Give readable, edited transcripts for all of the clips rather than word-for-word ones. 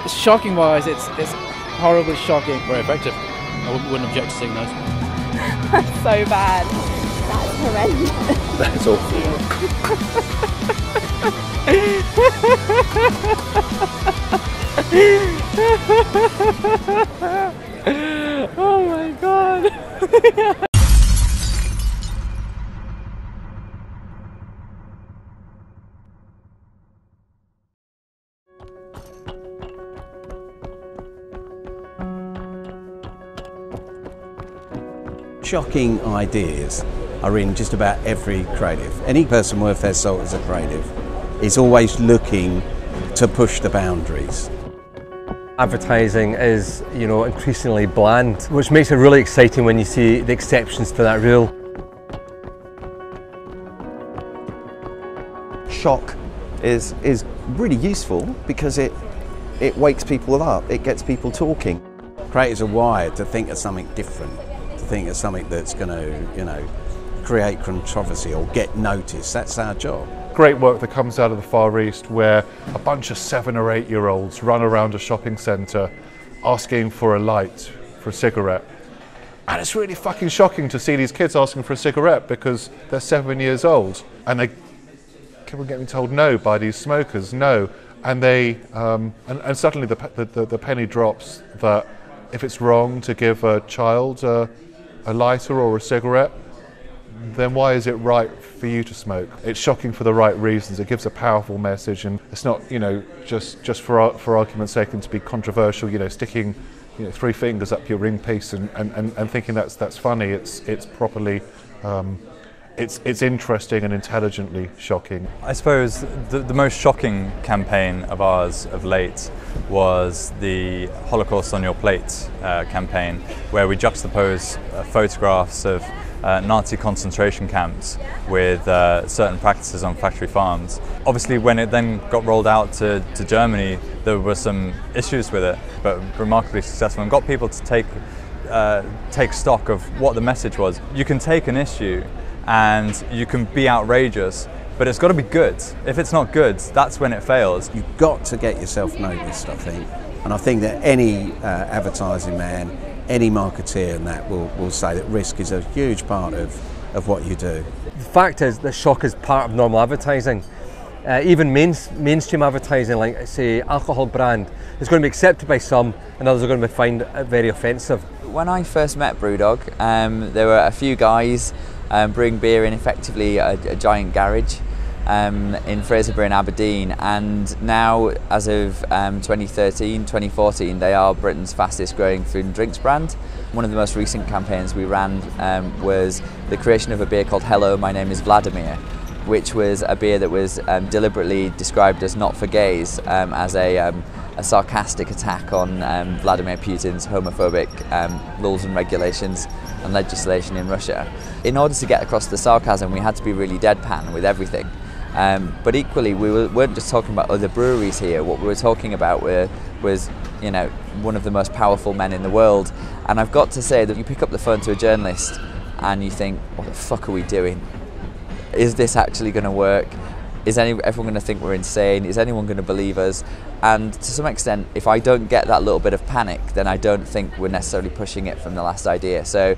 Shocking wise, it's horribly shocking. Very effective. I wouldn't object to seeing those. That's so bad. That's horrendous. That's awful. Oh my god. Shocking ideas are in just about every creative. Any person worth their salt as a creative is always looking to push the boundaries. Advertising is, increasingly bland, which makes it really exciting when you see the exceptions to that rule. Shock is really useful because it wakes people up, it gets people talking. Creators are wired to think of something different, to think of something that's going to, create controversy or get noticed. That's our job. Great work that comes out of the Far East where a bunch of 7 or 8 year olds run around a shopping centre asking for a light, for a cigarette. And it's really fucking shocking to see these kids asking for a cigarette because they're 7 years old and they keep on getting told no by these smokers, no. And they and suddenly the penny drops that if it's wrong to give a child a lighter or a cigarette, then why is it right for you to smoke? It's shocking for the right reasons. It gives a powerful message, and it's not, just for argument's sake and to be controversial, sticking, 3 fingers up your ring piece and thinking that's funny. It's properly, it's interesting and intelligently shocking. I suppose the most shocking campaign of ours of late was the Holocaust on Your Plate campaign, where we juxtapose photographs of Nazi concentration camps with certain practices on factory farms. Obviously, when it then got rolled out to Germany, there were some issues with it, but remarkably successful, and got people to take stock of what the message was. You can take an issue and you can be outrageous, but it's got to be good. If it's not good, that's when it fails. You've got to get yourself noticed, I think. And I think that any advertising man, any marketeer and that will say that risk is a huge part of what you do. The fact is that shock is part of normal advertising. Even mainstream advertising, like say alcohol brand, is going to be accepted by some and others are going to find it very offensive. When I first met BrewDog, there were a few guys brewing beer in effectively a giant garage in Fraserburgh in Aberdeen, and now as of 2013, 2014 they are Britain's fastest growing food and drinks brand. One of the most recent campaigns we ran was the creation of a beer called Hello, My Name is Vladimir, which was a beer that was deliberately described as not for gays, as a sarcastic attack on Vladimir Putin's homophobic rules and regulations and legislation in Russia. In order to get across the sarcasm, we had to be really deadpan with everything. But equally, we weren't just talking about other breweries here. What we were talking about was one of the most powerful men in the world. And I've got to say that you pick up the phone to a journalist and you think, what the fuck are we doing? Is this actually going to work? Is everyone going to think we're insane? Is anyone going to believe us? And to some extent, if I don't get that little bit of panic, then I don't think we're necessarily pushing it from the last idea. So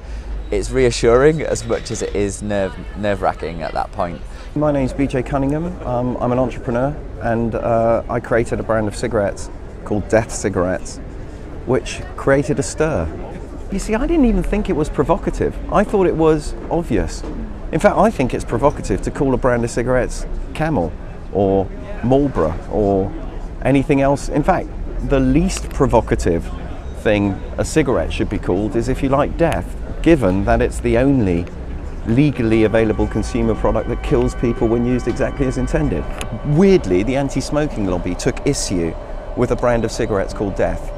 it's reassuring as much as it is nerve-wracking at that point. My name's BJ Cunningham. I'm an entrepreneur, and I created a brand of cigarettes called Death Cigarettes, which created a stir. You see, I didn't even think it was provocative. I thought it was obvious. In fact, I think it's provocative to call a brand of cigarettes Camel or Marlboro or anything else. In fact, the least provocative thing a cigarette should be called is, if you like, death, given that it's the only legally available consumer product that kills people when used exactly as intended. Weirdly, the anti-smoking lobby took issue with a brand of cigarettes called Death.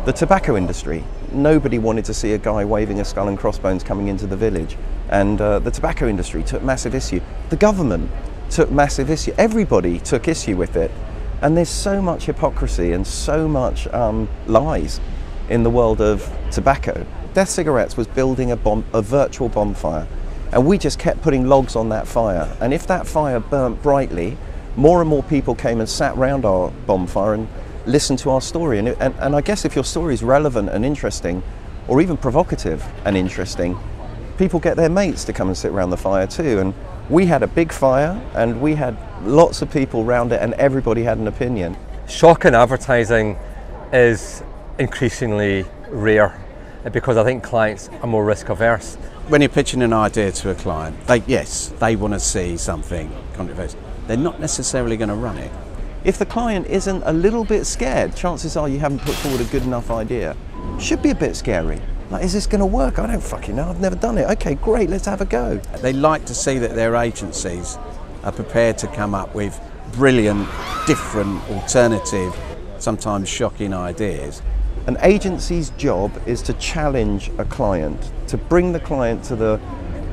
The tobacco industry, nobody wanted to see a guy waving a skull and crossbones coming into the village, and the tobacco industry took massive issue. The government took massive issue. Everybody took issue with it, and there's so much hypocrisy and so much lies in the world of tobacco. Death Cigarettes was building a virtual bonfire, and we just kept putting logs on that fire, and if that fire burnt brightly, more and more people came and sat round our bonfire and listened to our story. And I guess if your story is relevant and interesting, or even provocative and interesting, people get their mates to come and sit around the fire too. And we had a big fire and we had lots of people around it and everybody had an opinion. Shock in advertising is increasingly rare because I think clients are more risk averse. When you're pitching an idea to a client, they want to see something controversial. They're not necessarily going to run it. If the client isn't a little bit scared, chances are you haven't put forward a good enough idea. Should be a bit scary. Like, is this going to work? I don't fucking know. I've never done it. Okay, great, let's have a go. They like to see that their agencies are prepared to come up with brilliant, different, alternative, sometimes shocking ideas. An agency's job is to challenge a client, to bring the client to the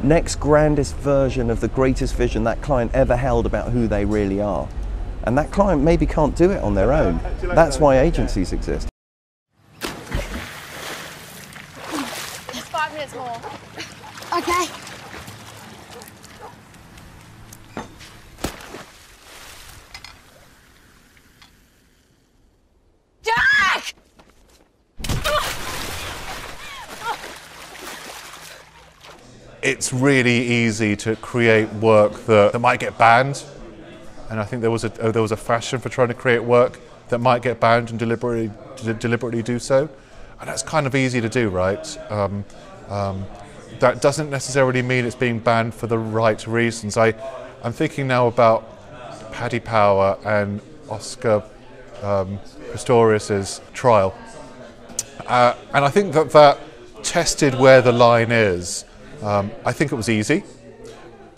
next grandest version of the greatest vision that client ever held about who they really are. And that client maybe can't do it on their own. That's why agencies exist. There's 5 minutes more. Okay. Jack! It's really easy to create work that might get banned, and I think there was a fashion for trying to create work that might get banned and deliberately do so, and that's kind of easy to do, right? That doesn't necessarily mean it's being banned for the right reasons. I'm thinking now about Paddy Power and Oscar Pistorius's trial, and I think that tested where the line is. I think it was easy,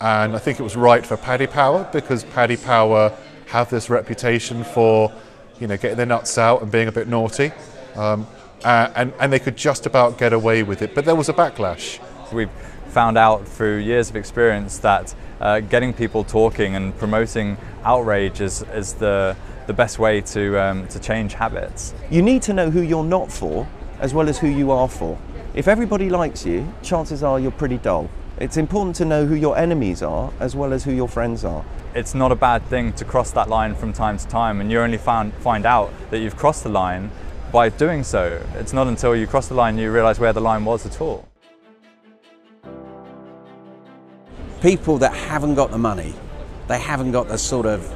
and I think it was right for Paddy Power because Paddy Power have this reputation for, getting their nuts out and being a bit naughty, and they could just about get away with it. But there was a backlash. We've found out through years of experience that getting people talking and promoting outrage is the best way to change habits. You need to know who you're not for as well as who you are for. If everybody likes you, chances are you're pretty dull. It's important to know who your enemies are as well as who your friends are. It's not a bad thing to cross that line from time to time, and you only find out that you've crossed the line by doing so. It's not until you cross the line you realise where the line was at all. People that haven't got the money, they haven't got the sort of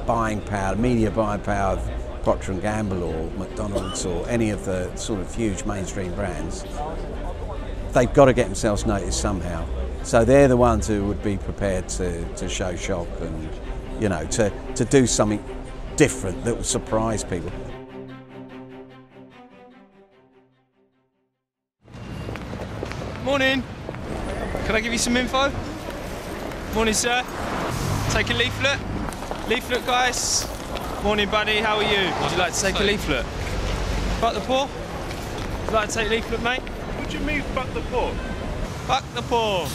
buying power, media buying power of Procter & Gamble or McDonald's or any of the sort of huge mainstream brands, they've got to get themselves noticed somehow. So they're the ones who would be prepared to show shock and, to do something different that will surprise people. Morning. Can I give you some info? Morning, sir. Take a leaflet. Leaflet, guys. Morning, buddy. How are you? Would you like to take a leaflet? Fuck the poor? Would you like to take a leaflet, mate? What do you mean, fuck the poor? Fuck the poor.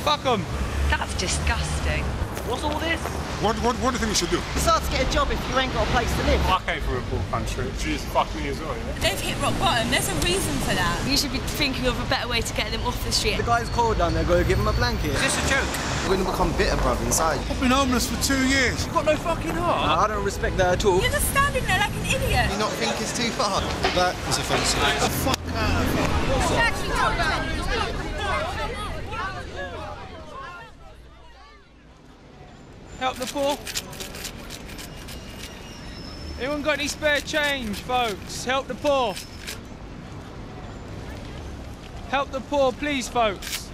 Fuck them. That's disgusting. What's all this? What do you think you should do? It's hard to get a job if you ain't got a place to live. I came from a poor country. She just fucked me as well, yeah? They've hit rock bottom. There's a reason for that. You should be thinking of a better way to get them off the street. The guy's cold down there, go give him a blanket. Is this a joke? We're going to become bitter, bruv, inside. I've been homeless for 2 years. You've got no fucking heart. No, I don't respect that at all. You're just standing there like an idiot. Do you not think it's too far? That is offensive. Fuck Help the poor. Anyone got any spare change, folks? Help the poor. Help the poor, please, folks.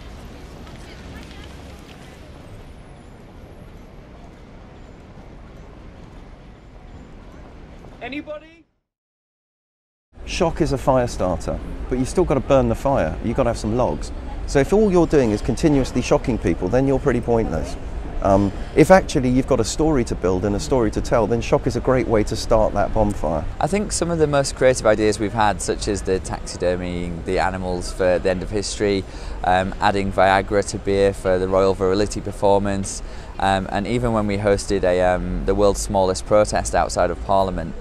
Anybody? Shock is a fire starter, but you've still got to burn the fire. You've got to have some logs. So if all you're doing is continuously shocking people, then you're pretty pointless. If actually you've got a story to build and a story to tell, then shock is a great way to start that bonfire. I think some of the most creative ideas we've had, such as the taxidermying the animals for the end of history, adding Viagra to beer for the Royal Virility performance, and even when we hosted the world's smallest protest outside of Parliament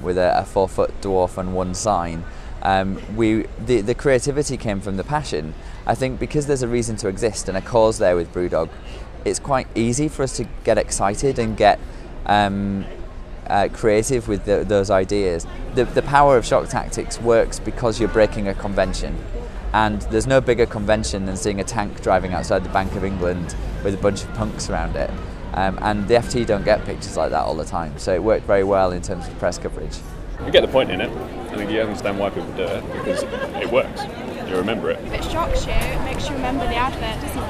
with a 4-foot dwarf and one sign, the creativity came from the passion. I think because there's a reason to exist and a cause there with BrewDog, it's quite easy for us to get excited and get creative with those ideas. The power of shock tactics works because you're breaking a convention, and there's no bigger convention than seeing a tank driving outside the Bank of England with a bunch of punks around it. And the FT don't get pictures like that all the time, so it worked very well in terms of press coverage. You get the point in it. I think you understand why people do it, because it works. You remember it. If it shocks you, it makes you remember the advert, doesn't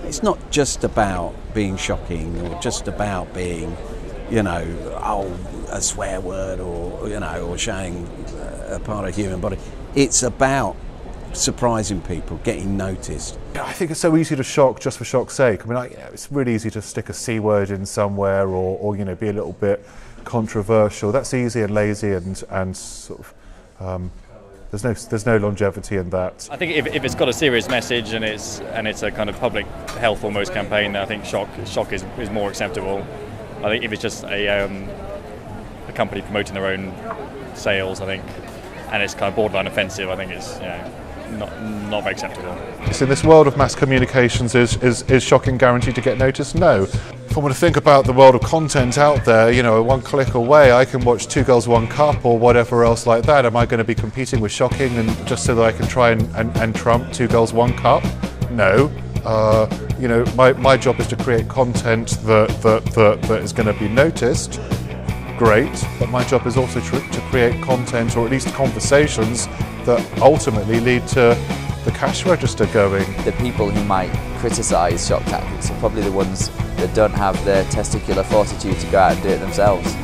it? It's not just about being shocking or just about being, you know, a swear word or, you know, or showing a part of the human body. It's about surprising people, getting noticed. I think it's so easy to shock just for shock's sake. I mean, it's really easy to stick a C word in somewhere or you know, be a little bit controversial. That's easy and lazy and sort of there's no longevity in that. I think if it's got a serious message and it's a kind of public health almost campaign, I think shock is more acceptable. I think if it's just a company promoting their own sales, I think, and it's kind of borderline offensive, I think it's, you know, not very acceptable. So in this world of mass communications, is shocking guaranteed to get noticed? No. If I want to think about the world of content out there, you know, one click away, I can watch Two Girls, One Cup or whatever else like that. Am I going to be competing with shocking and just so that I can try and trump Two Girls, One Cup? No. You know, my job is to create content that is going to be noticed. Great, but my job is also to create content, or at least conversations, that ultimately lead to the cash register going. The people who might criticise shock tactics are probably the ones that don't have the testicular fortitude to go out and do it themselves.